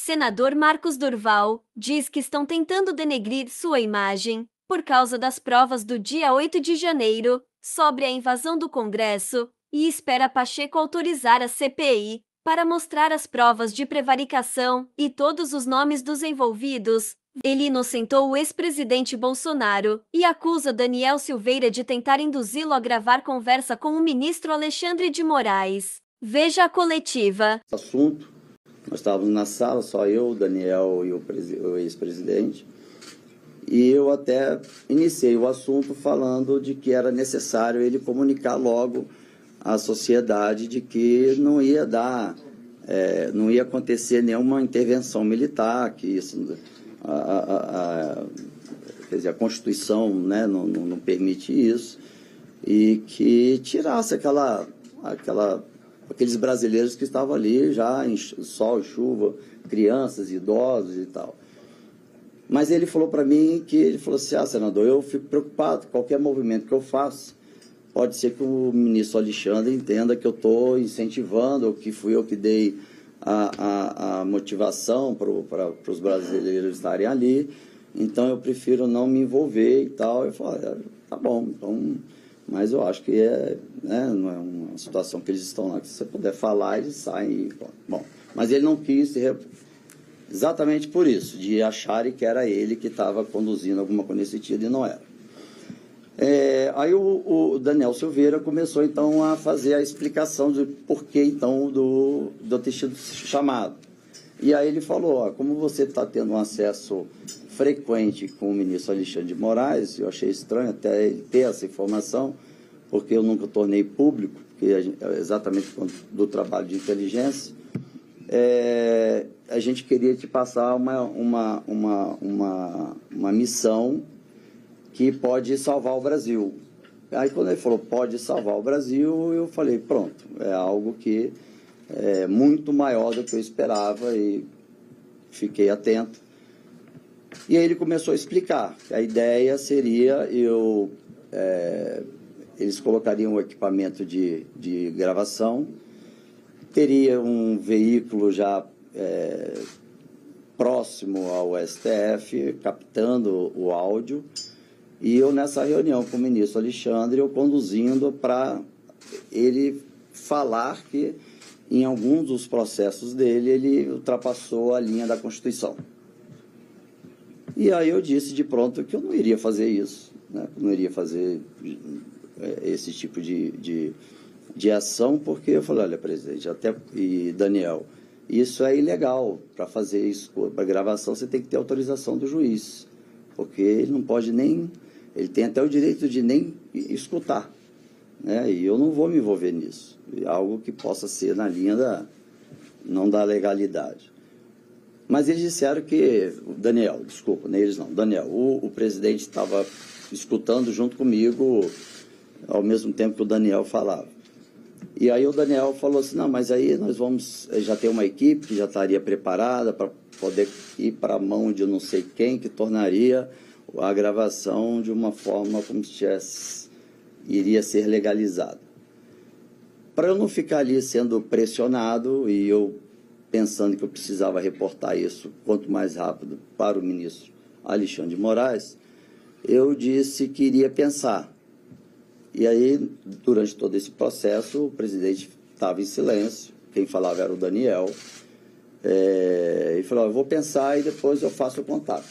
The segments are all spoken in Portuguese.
Senador Marcos Durval diz que estão tentando denegrir sua imagem por causa das provas do dia 8 de janeiro sobre a invasão do Congresso e espera Pacheco autorizar a CPI para mostrar as provas de prevaricação e todos os nomes dos envolvidos. Ele inocentou o ex-presidente Bolsonaro e acusa Daniel Silveira de tentar induzi-lo a gravar conversa com o ministro Alexandre de Moraes. Veja a coletiva. Assunto, nós estávamos na sala, só eu, o Daniel e o ex-presidente, e eu até iniciei o assunto falando de que era necessário ele comunicar logo à sociedade de que não ia não ia acontecer nenhuma intervenção militar, que isso, quer dizer, a Constituição, né, não permite isso, e que tirasse aqueles brasileiros que estavam ali já em sol, chuva, crianças, idosos e tal. Mas ele falou para mim ele falou assim, senador, eu fico preocupado, qualquer movimento que eu faço, pode ser que o ministro Alexandre entenda que eu estou incentivando, ou que fui eu que dei a motivação para os brasileiros estarem ali, então eu prefiro não me envolver e tal. Eu falei, tá bom, então... Mas eu acho que não é uma situação que eles estão lá, que se você puder falar, eles saem e... Bom, mas ele não quis, exatamente por isso, de acharem que era ele que estava conduzindo alguma coisa nesse sentido, e não era. Aí o Daniel Silveira começou, então, a fazer a explicação de porquê, então, do ter sido chamado. E aí ele falou, como você está tendo um acesso frequente com o ministro Alexandre de Moraes, eu achei estranho até ele ter essa informação, porque eu nunca tornei público, porque exatamente do trabalho de inteligência, a gente queria te passar uma missão que pode salvar o Brasil. Aí quando ele falou, pode salvar o Brasil, eu falei, pronto, é algo que é muito maior do que eu esperava, e fiquei atento. E aí ele começou a explicar. A ideia seria, eles colocariam o equipamento de gravação, teria um veículo já próximo ao STF, captando o áudio, e eu nessa reunião com o ministro Alexandre, eu conduzindo para ele falar que em alguns dos processos dele, ele ultrapassou a linha da Constituição. E aí eu disse de pronto que eu não iria fazer isso, né? Não iria fazer esse tipo de ação, porque eu falei, olha, presidente, e Daniel, isso é ilegal. Para fazer isso, para gravação, você tem que ter autorização do juiz, porque ele não pode nem, ele tem até o direito de nem escutar, né? E eu não vou me envolver nisso, algo que possa ser na linha não da legalidade. Mas eles disseram que, Daniel, desculpa, não eles não, Daniel, o presidente estava escutando junto comigo, ao mesmo tempo que o Daniel falava. E aí o Daniel falou assim, não, mas aí nós vamos, já tem uma equipe que já estaria preparada para poder ir para a mão de não sei quem, que tornaria a gravação de uma forma como se iria ser legalizada. Para eu não ficar ali sendo pressionado, e eu pensando que eu precisava reportar isso quanto mais rápido para o ministro Alexandre de Moraes, eu disse que iria pensar. E aí, durante todo esse processo, o presidente estava em silêncio, quem falava era o Daniel, e falou, eu vou pensar e depois eu faço o contato.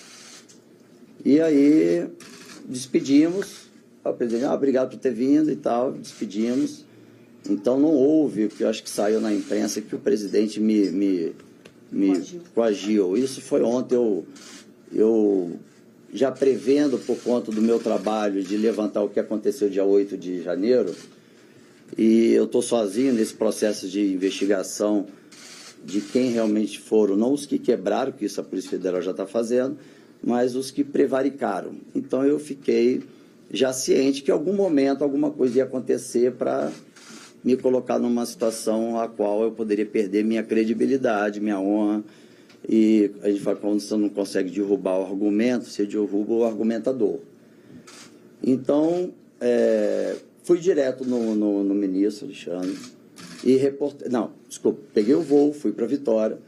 E aí, despedimos, o presidente, obrigado por ter vindo e tal, despedimos. Então não houve, o que eu acho que saiu na imprensa, que o presidente me coagiu. Isso foi ontem, eu já prevendo por conta do meu trabalho de levantar o que aconteceu dia 8 de janeiro, e eu estou sozinho nesse processo de investigação de quem realmente foram, não os que quebraram, que isso a Polícia Federal já está fazendo, mas os que prevaricaram. Então eu fiquei já ciente que em algum momento alguma coisa ia acontecer para me colocar numa situação a qual eu poderia perder minha credibilidade, minha honra. E a gente fala, quando você não consegue derrubar o argumento, você derruba o argumentador. Então, fui direto no ministro Alexandre e reportei. Não, desculpa, peguei o voo, fui para Vitória,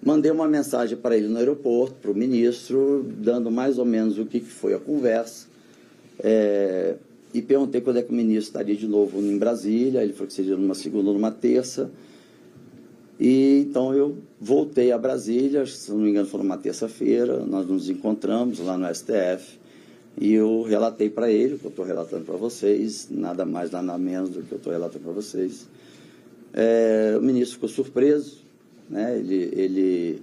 mandei uma mensagem para ele no aeroporto, para o ministro, dando mais ou menos o que foi a conversa, e perguntei quando é que o ministro estaria de novo em Brasília. Ele falou que seria numa segunda ou numa terça. E então eu voltei a Brasília, se não me engano foi numa terça-feira, nós nos encontramos lá no STF, e eu relatei para ele o que eu estou relatando para vocês, nada mais, nada menos do que eu estou relatando para vocês. O ministro ficou surpreso, né? Ele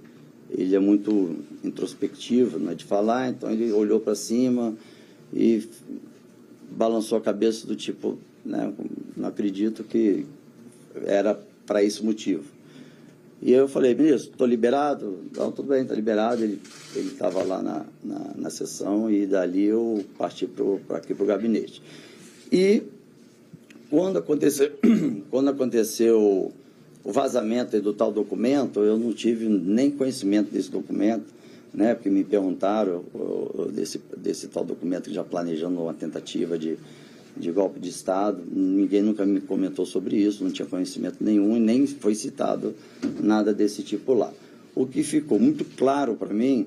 é muito introspectivo, não é de falar, então ele olhou para cima e balançou a cabeça do tipo, né, não acredito que era para esse motivo. E eu falei, ministro, estou liberado? Não, tudo bem, está liberado. Ele estava lá na sessão, e dali eu parti aqui para o gabinete. E quando aconteceu o vazamento do tal documento, eu não tive nem conhecimento desse documento, né, porque me perguntaram desse tal documento, já planejando uma tentativa de golpe de Estado. Ninguém nunca me comentou sobre isso, não tinha conhecimento nenhum, e nem foi citado nada desse tipo lá. O que ficou muito claro para mim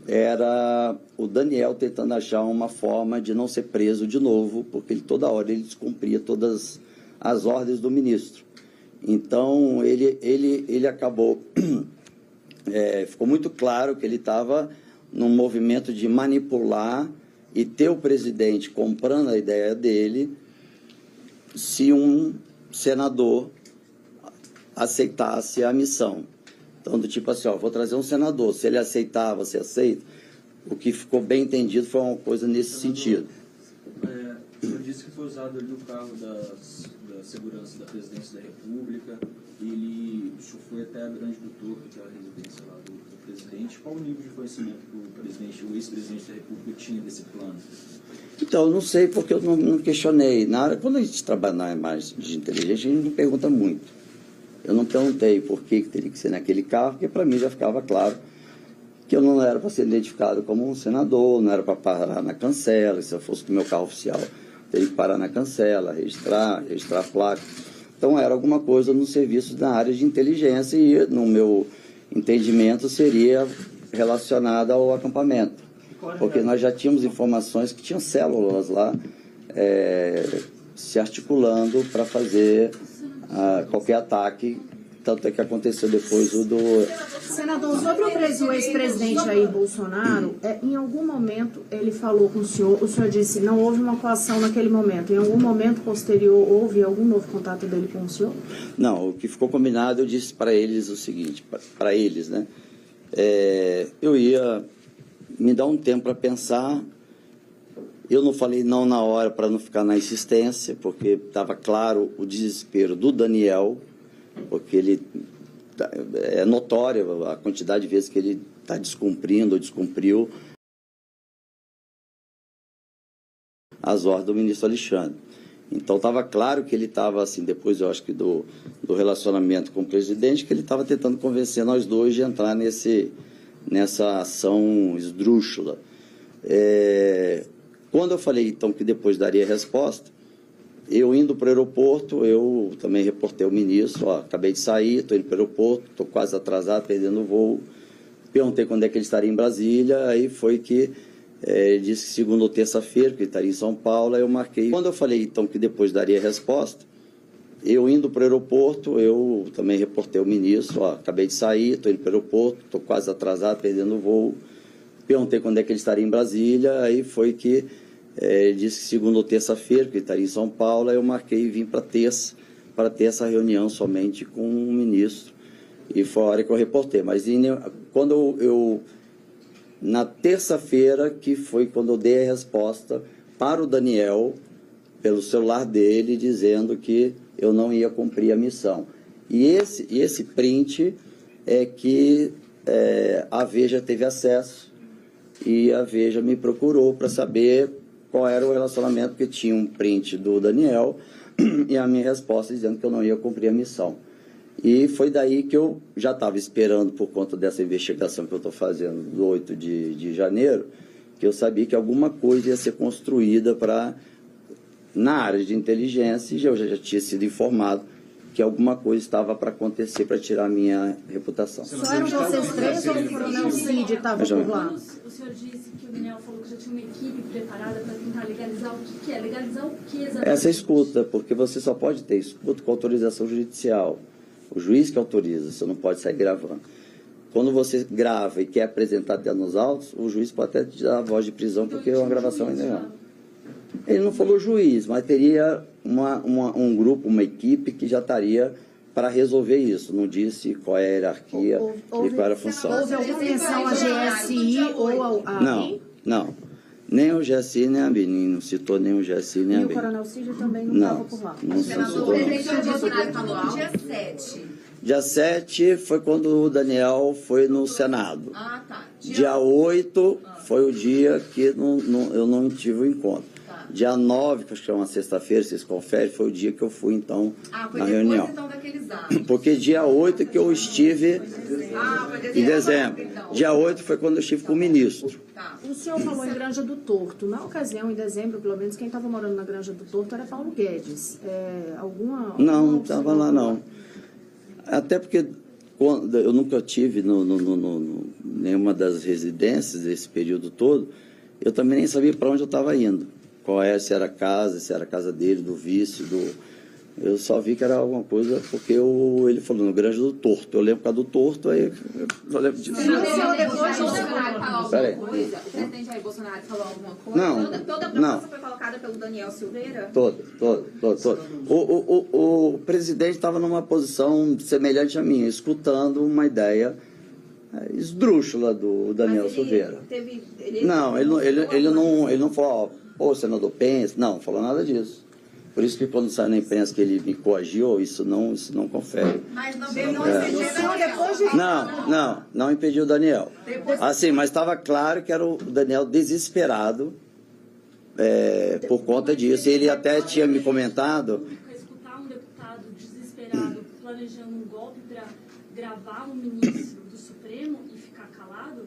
era o Daniel tentando achar uma forma de não ser preso de novo, porque toda hora ele descumpria todas as ordens do ministro. Então, ele acabou... ficou muito claro que ele estava num movimento de manipular e ter o presidente comprando a ideia dele se um senador aceitasse a missão. Então, do tipo assim, vou trazer um senador, se ele aceitar, você aceita? O que ficou bem entendido foi uma coisa nesse sentido. O senhor disse que foi usado ali o carro da segurança da presidência da República, o senhor foi até a Grande do Torto, que é a residência lá do presidente. Qual o nível de conhecimento que o ex-presidente da República tinha desse plano? Então, eu não sei, porque eu não questionei. Quando a gente trabalha na imagem de inteligência, a gente não pergunta muito. Eu não perguntei por que teria que ser naquele carro, porque para mim já ficava claro que eu não era para ser identificado como um senador, não era para parar na cancela. Se eu fosse com o meu carro oficial, teria que parar na cancela, registrar a placa. Então, era alguma coisa no serviço da área de inteligência, e, no meu entendimento, seria relacionada ao acampamento. Porque nós já tínhamos informações que tinham células lá se articulando para fazer qualquer ataque, tanto é que aconteceu depois o do... Senador, sobre o ex-presidente Jair Bolsonaro, em algum momento ele falou com o senhor disse não houve uma coação naquele momento, em algum momento posterior houve algum novo contato dele com o senhor? Não, o que ficou combinado, eu disse para eles o seguinte, para eles, né, eu ia me dar um tempo para pensar. Eu não falei não na hora para não ficar na insistência, porque estava claro o desespero do Daniel, porque ele é notória a quantidade de vezes que ele está descumprindo ou descumpriu as ordens do ministro Alexandre. Então estava claro que ele estava assim, depois eu acho que do relacionamento com o presidente, que ele estava tentando convencer nós dois de entrar nessa ação esdrúxula. Quando eu falei então que depois daria resposta, eu indo para o aeroporto, eu também reportei ao ministro, acabei de sair, estou indo para o aeroporto, estou quase atrasado, perdendo o voo. Perguntei quando é que ele estaria em Brasília, aí foi que ele disse que segunda ou terça-feira, que ele estaria em São Paulo, aí eu marquei. Quando eu falei então que depois daria resposta, eu indo para o aeroporto, eu também reportei ao ministro, acabei de sair, estou indo para o aeroporto, estou quase atrasado, perdendo o voo. Perguntei quando é que ele estaria em Brasília, aí foi que ele disse que segunda ou terça-feira, que ele estaria em São Paulo, aí eu marquei e vim para terça, para ter essa reunião somente com o ministro, e foi a hora que eu reportei. Mas quando na terça-feira, que foi quando eu dei a resposta para o Daniel, pelo celular dele, dizendo que eu não ia cumprir a missão. E esse print é que a Veja teve acesso, e a Veja me procurou para saber qual era o relacionamento, porque tinha um print do Daniel e a minha resposta dizendo que eu não ia cumprir a missão. E foi daí que eu já estava esperando, por conta dessa investigação que eu estou fazendo do 8 de janeiro, que eu sabia que alguma coisa ia ser construída na área de inteligência, e eu já tinha sido informado que alguma coisa estava para acontecer para tirar a minha reputação. Só eram vocês três ou o coronel Cid estava por lá? O senhor disse que o Daniel falou que já tinha uma equipe preparada para tentar legalizar. O que é? Legalizar o que exatamente? Essa escuta, porque você só pode ter escuta com autorização judicial. O juiz que autoriza, você não pode sair gravando. Quando você grava e quer apresentar até nos autos, o juiz pode até te dar a voz de prisão, porque é uma gravação ilegal. Ele não falou juiz, mas teria um grupo, uma equipe que já estaria para resolver isso. Não disse qual é a hierarquia e qual era a função. Houve alguma menção a GSI ou ao ABIN? Não. Nem o GSI, nem a ABIN. Não citou nem o GSI, nem a E o ABIN. coronel Cid também não estava por lá? Não citou, O presidente Bolsonaro falou no dia 7. Dia 7 foi quando o Daniel foi no Senado. Ah, tá. Dia 8 foi o dia que eu não tive o encontro. Dia 9, que acho que é uma sexta-feira, vocês conferem, foi o dia que eu fui, então, foi na depois, reunião. então, daqueles atos. Porque dia 8 que eu estive Foi em dezembro. então. Dia 8 foi quando eu estive com o ministro. Tá. O senhor falou em Granja do Torto. Na ocasião, em dezembro, pelo menos, quem estava morando na Granja do Torto era Paulo Guedes. Não estava lá, não. Até porque eu nunca tive nenhuma das residências desse período todo, eu também nem sabia para onde eu estava indo. Se era a casa, se era a casa dele, do vice, eu só vi que era alguma coisa, porque ele falou no Granja do Torto. Eu lembro por causa do Torto, aí eu lembro disso. O Bolsonaro falou Peraí. alguma coisa? O presidente Jair Bolsonaro falou alguma coisa? Não, Toda a proposta não. foi colocada pelo Daniel Silveira? Todo. O presidente estava numa posição semelhante à minha, escutando uma ideia esdrúxula do Daniel Silveira. Não, ele não falou, o senador pensa, não falou nada disso. Por isso que quando saiu na imprensa que ele me coagiu, isso não confere. Mas não impediu Não impediu o Daniel. Assim, mas estava claro que era o Daniel desesperado por conta disso. Ele até tinha me comentado. Escutar um deputado desesperado planejando um golpe para gravar um ministro do Supremo e ficar calado?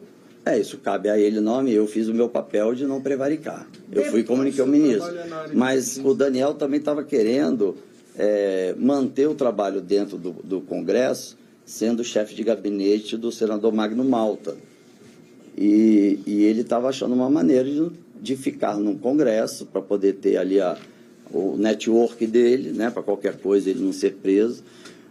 Isso cabe a ele, não a mim. Eu fiz o meu papel de não prevaricar. Eu fui e comuniquei ao ministro. Mas o Daniel também estava querendo manter o trabalho dentro do Congresso, sendo chefe de gabinete do senador Magno Malta. E ele estava achando uma maneira de ficar no Congresso, para poder ter ali o network dele, né, para qualquer coisa ele não ser preso.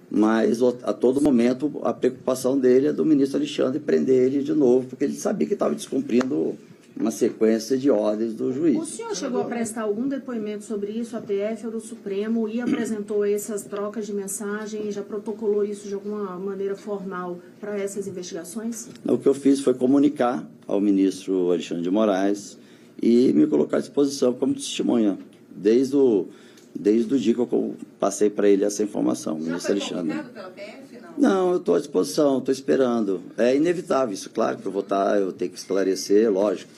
Mas a todo momento a preocupação dele é do ministro Alexandre prender ele de novo, porque ele sabia que estava descumprindo uma sequência de ordens do juiz. O senhor chegou a prestar algum depoimento sobre isso à PF ou do Supremo e apresentou essas trocas de mensagem, já protocolou isso de alguma maneira formal para essas investigações? O que eu fiz foi comunicar ao ministro Alexandre de Moraes e me colocar à disposição como testemunha, desde o dia que eu passei para ele essa informação, ministro Alexandre. Já foi convocado pela PF, não? Não, eu estou à disposição, estou esperando. É inevitável isso, claro que eu vou estar, eu tenho que esclarecer, lógico.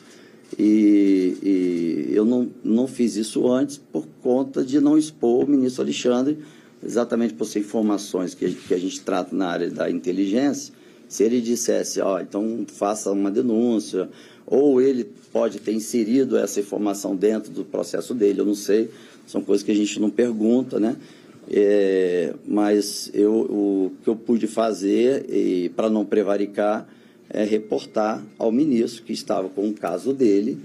E eu não fiz isso antes por conta de não expor o ministro Alexandre, exatamente por ser informações que a gente trata na área da inteligência. Se ele dissesse, então faça uma denúncia, ou ele pode ter inserido essa informação dentro do processo dele, eu não sei. São coisas que a gente não pergunta, né? Mas o que eu pude fazer, para não prevaricar, é reportar ao ministro que estava com o caso dele,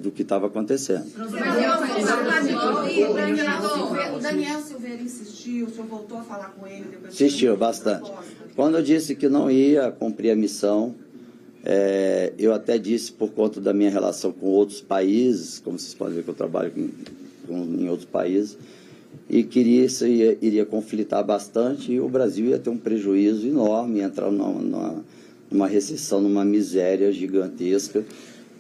do que estava acontecendo. O Daniel Silveira insistiu, o senhor voltou a falar com ele? Insistiu bastante. Quando eu disse que não ia cumprir a missão, eu até disse por conta da minha relação com outros países, como vocês podem ver que eu trabalho em outros países, e que isso iria conflitar bastante e o Brasil ia ter um prejuízo enorme, entrar numa recessão, numa miséria gigantesca.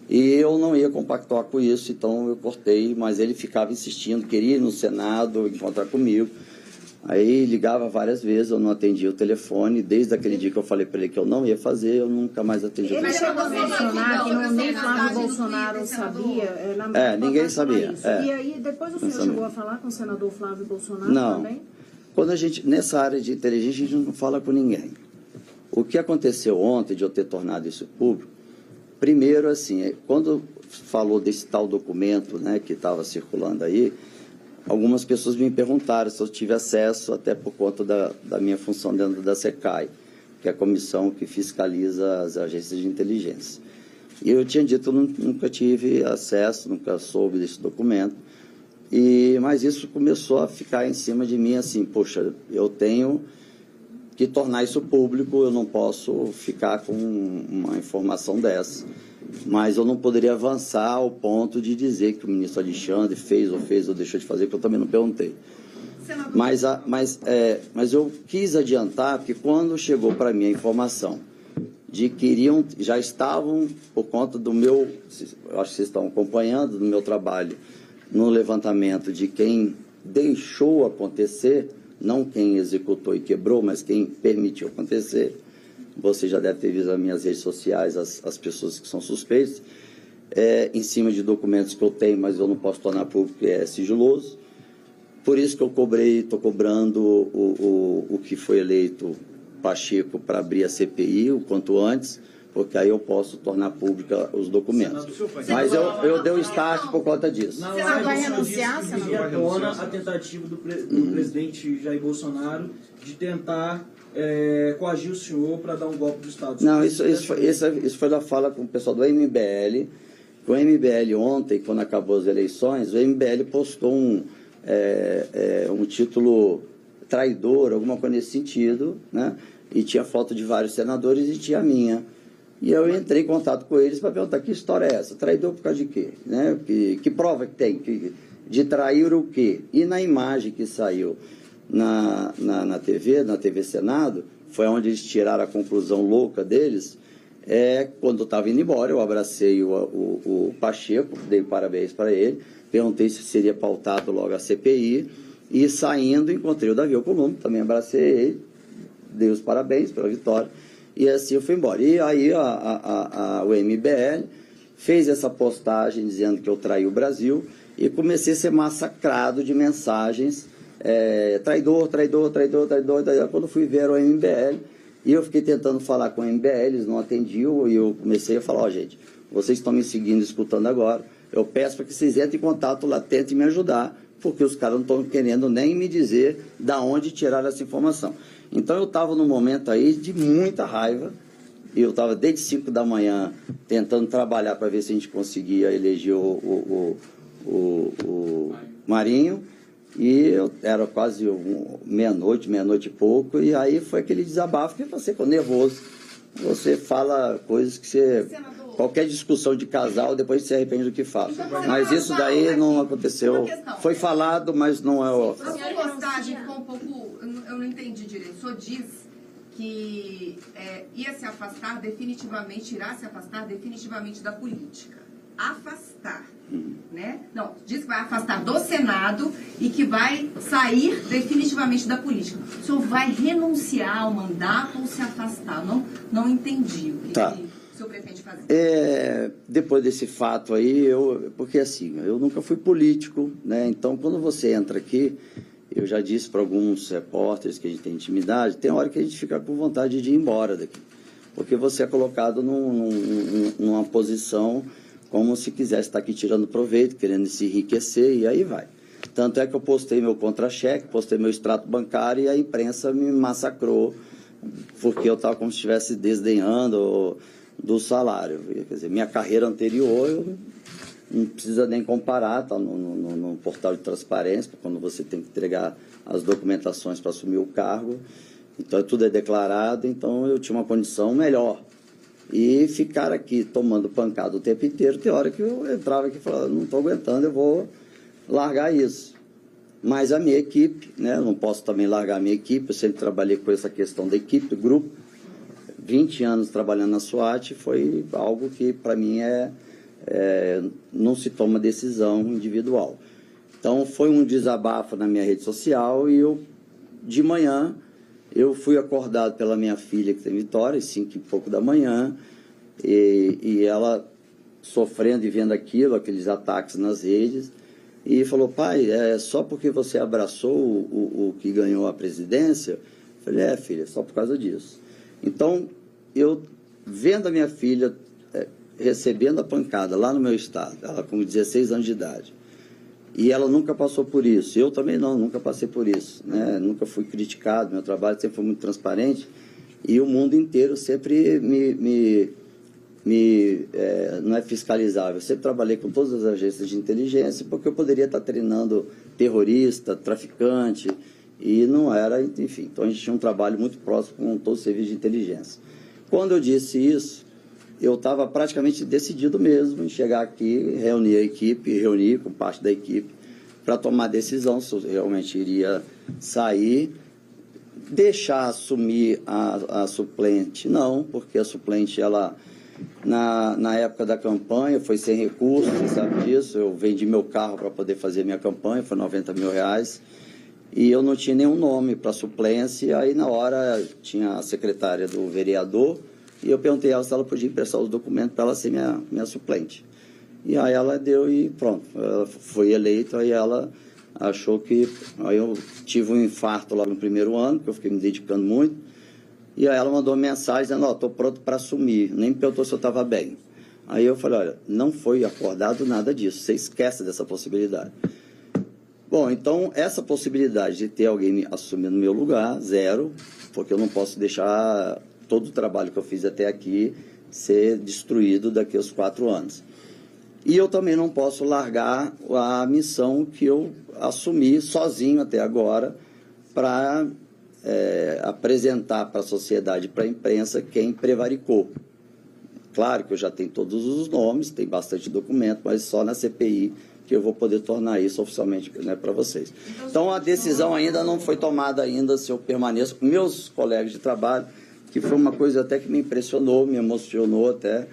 E eu não ia compactuar com isso, então eu cortei, mas ele ficava insistindo, queria ir no Senado, encontrar comigo. Aí ligava várias vezes, eu não atendia o telefone, desde aquele dia que eu falei para ele que eu não ia fazer, eu nunca mais atendi o telefone. Ele chegou a mencionar que nem Flávio Bolsonaro sabia. Ninguém sabia. E aí, depois o senhor chegou a falar com o senador Flávio Bolsonaro também? Quando nessa área de inteligência, a gente não fala com ninguém. O que aconteceu ontem, de eu ter tornado isso público, primeiro, assim, quando falou desse tal documento, né, que estava circulando aí, algumas pessoas me perguntaram se eu tive acesso, até por conta da minha função dentro da SECAI, que é a comissão que fiscaliza as agências de inteligência. E eu tinha dito que eu nunca tive acesso, nunca soube desse documento, mas isso começou a ficar em cima de mim assim, poxa, eu tenho que tornar isso público, eu não posso ficar com uma informação dessa. Mas eu não poderia avançar ao ponto de dizer que o ministro Alexandre fez ou deixou de fazer, que eu também não perguntei. Mas eu quis adiantar, porque quando chegou para mim a informação de que já estavam, por conta do meu, eu acho que vocês estão acompanhando, do meu trabalho, no levantamento de quem deixou acontecer, não quem executou e quebrou, mas quem permitiu acontecer. Você já deve ter visto nas minhas redes sociais as pessoas que são suspeitas, em cima de documentos que eu tenho, mas eu não posso tornar público, porque é sigiloso. Por isso que eu estou cobrando o que foi eleito Pacheco para abrir a CPI o quanto antes, porque aí eu posso tornar pública os documentos. Mas eu dei o start por conta disso. Na Você live, vai o senhor renunciar, disse que viria à tona a tentativa do presidente Jair Bolsonaro de tentar coagir o senhor para dar um golpe do Estado. Não, isso foi da fala com o pessoal do MBL. O MBL ontem, quando acabou as eleições, o MBL postou um título traidor, alguma coisa nesse sentido, né? E tinha foto de vários senadores e tinha a minha. E eu entrei em contato com eles para perguntar que história é essa? Traidor por causa de quê? Né? Que prova que tem? De trair o quê? E na imagem que saiu na TV Senado, foi onde eles tiraram a conclusão louca deles, quando eu estava indo embora, eu abracei o Pacheco, dei parabéns para ele, perguntei se seria pautado logo a CPI, e saindo encontrei o Davi Alcolumbre, também abracei ele, dei os parabéns pela vitória, e assim eu fui embora. E aí o MBL fez essa postagem dizendo que eu traí o Brasil, e comecei a ser massacrado de mensagens, traidor, traidor, traidor, traidor, traidor. Quando fui ver o MBL, e eu fiquei tentando falar com o MBL, eles não atendiam, e eu comecei a falar, gente, vocês estão me seguindo, escutando agora, eu peço para que vocês entrem em contato lá, tentem me ajudar, porque os caras não estão querendo nem me dizer da onde tiraram essa informação. Então eu estava num momento aí de muita raiva, e eu estava desde 5 da manhã tentando trabalhar para ver se a gente conseguia eleger o Marinho, e eu era quase meia-noite e pouco, e aí foi aquele desabafo que você ficou nervoso, você fala coisas que você... Qualquer discussão de casal, depois se arrepende do que fala. Mas isso daí não aconteceu. Foi falado, mas não é o... A sua postagem ficou um pouco... Eu não entendi direito. O senhor diz que irá se afastar definitivamente da política. Afastar, né? Não, diz que vai afastar do Senado e que vai sair definitivamente da política. O senhor vai renunciar ao mandato ou se afastar? Não entendi o que... Tá. O senhor pretende fazer? Depois desse fato aí, porque assim, eu nunca fui político, né? Então, quando você entra aqui, eu já disse para alguns repórteres que a gente tem intimidade, tem hora que a gente fica com vontade de ir embora daqui, porque você é colocado numa posição como se quisesse estar aqui tirando proveito, querendo se enriquecer, e aí vai. Tanto é que eu postei meu contra-cheque, postei meu extrato bancário, e a imprensa me massacrou, porque eu estava como se estivesse desdenhando do salário. Quer dizer, minha carreira anterior, eu não precisa nem comparar, está no portal de transparência, quando você tem que entregar as documentações para assumir o cargo, então tudo é declarado, então eu tinha uma condição melhor. E ficar aqui tomando pancada o tempo inteiro, tem hora que eu entrava aqui e falava, não estou aguentando, eu vou largar isso. Mas a minha equipe, né, eu não posso também largar a minha equipe, eu sempre trabalhei com essa questão da equipe, do grupo, 20 anos trabalhando na SWAT, foi algo que para mim não se toma decisão individual. Então foi um desabafo na minha rede social, e de manhã, eu fui acordado pela minha filha, que tem Vitória, às 5 e pouco da manhã, e ela sofrendo e vendo aqueles ataques nas redes, e falou, pai, só porque você abraçou o que ganhou a presidência? Eu falei, filha, só por causa disso. Então, eu vendo a minha filha recebendo a pancada lá no meu estado, ela com 16 anos de idade, E ela nunca passou por isso. Eu também não, nunca passei por isso, né? Nunca fui criticado, meu trabalho sempre foi muito transparente e o mundo inteiro sempre não é fiscalizável. Eu sempre trabalhei com todas as agências de inteligência porque eu poderia estar treinando terrorista, traficante e não era, enfim. Então a gente tinha um trabalho muito próximo com todo o serviço de inteligência. Quando eu disse isso, eu estava praticamente decidido mesmo em chegar aqui, reunir a equipe, reunir com parte da equipe para tomar decisão se eu realmente iria sair, deixar assumir a suplente. Não, porque a suplente, ela, na época da campanha, foi sem recursos, você sabe disso, eu vendi meu carro para poder fazer minha campanha, foi R$90 mil, e eu não tinha nenhum nome para suplência, aí na hora tinha a secretária do vereador, e eu perguntei a ela se ela podia emprestar os documentos para ela ser minha suplente. E aí ela deu e pronto, ela foi eleita, aí ela achou que... Aí eu tive um infarto lá no primeiro ano, que eu fiquei me dedicando muito, e aí ela mandou uma mensagem dizendo, ó, estou pronto para assumir, nem me perguntou se eu estava bem. Aí eu falei, olha, não foi acordado nada disso, você esquece dessa possibilidade. Bom, então essa possibilidade de ter alguém assumindo meu lugar, zero, porque eu não posso deixar todo o trabalho que eu fiz até aqui ser destruído daqui aos 4 anos. E eu também não posso largar a missão que eu assumi sozinho até agora para apresentar para a sociedade, para a imprensa, quem prevaricou. Claro que eu já tenho todos os nomes, tem bastante documento, mas só na CPI que eu vou poder tornar isso oficialmente, né, para vocês. Então a decisão ainda não foi tomada ainda se eu permaneço. Meus colegas de trabalho, que foi uma coisa até que me impressionou, me emocionou até.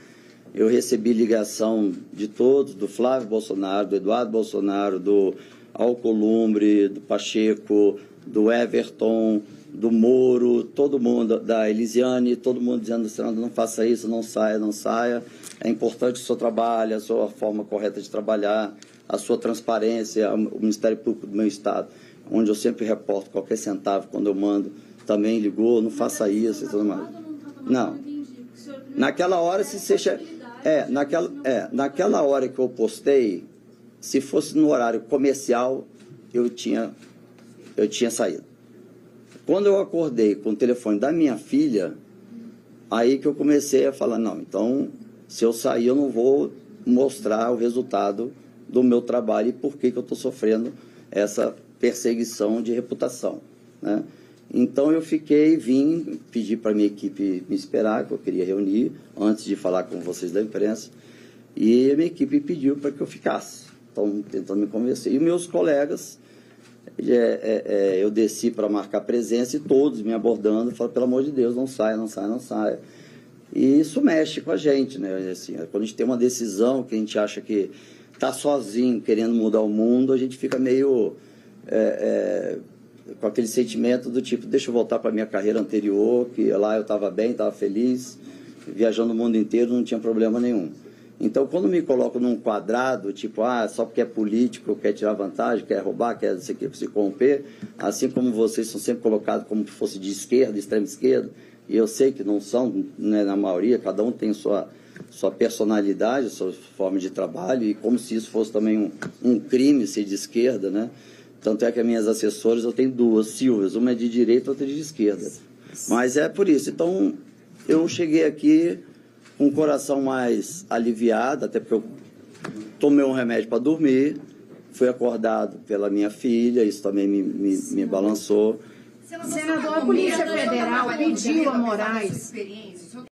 Eu recebi ligação de todos, do Flávio Bolsonaro, do Eduardo Bolsonaro, do Alcolumbre, do Pacheco, do Everton, do Moro, todo mundo, da Elisiane, todo mundo dizendo, Senador, não faça isso, não saia, não saia. É importante o seu trabalho, a sua forma correta de trabalhar, a sua transparência, o Ministério Público do meu Estado, onde eu sempre reporto qualquer centavo quando eu mando, também ligou, não faça isso e tudo mais. Não. Naquela hora, se você... naquela hora que eu postei, se fosse no horário comercial, eu tinha saído. Quando eu acordei com o telefone da minha filha, aí que eu comecei a falar, não, então, se eu sair, eu não vou mostrar o resultado do meu trabalho e por que eu estou sofrendo essa perseguição de reputação, né? Então eu vim pedir para a minha equipe me esperar, que eu queria reunir, antes de falar com vocês da imprensa, e a minha equipe pediu para que eu ficasse, estão tentando me convencer. E meus colegas, eu desci para marcar presença e todos me abordando, falaram, pelo amor de Deus, não saia, não saia, não saia. E isso mexe com a gente, né? Assim, quando a gente tem uma decisão que a gente acha que está sozinho, querendo mudar o mundo, a gente fica meio... com aquele sentimento do tipo, deixa eu voltar para a minha carreira anterior, que lá eu estava bem, estava feliz, viajando o mundo inteiro, não tinha problema nenhum. Então, quando me coloco num quadrado, tipo, só porque é político, quer tirar vantagem, quer roubar, quer se corromper, assim como vocês são sempre colocados como se fosse de esquerda, extrema esquerda, e eu sei que não são, né, na maioria, cada um tem sua personalidade, sua forma de trabalho, e como se isso fosse também um crime ser de esquerda, né? Tanto é que as minhas assessoras, eu tenho 2, Silvias, uma é de direita, outra é de esquerda. Mas é por isso. Então, eu cheguei aqui com o coração mais aliviado, até porque eu tomei um remédio para dormir, fui acordado pela minha filha, isso também me balançou. Senador, a Polícia Federal pediu a Moraes... O senhor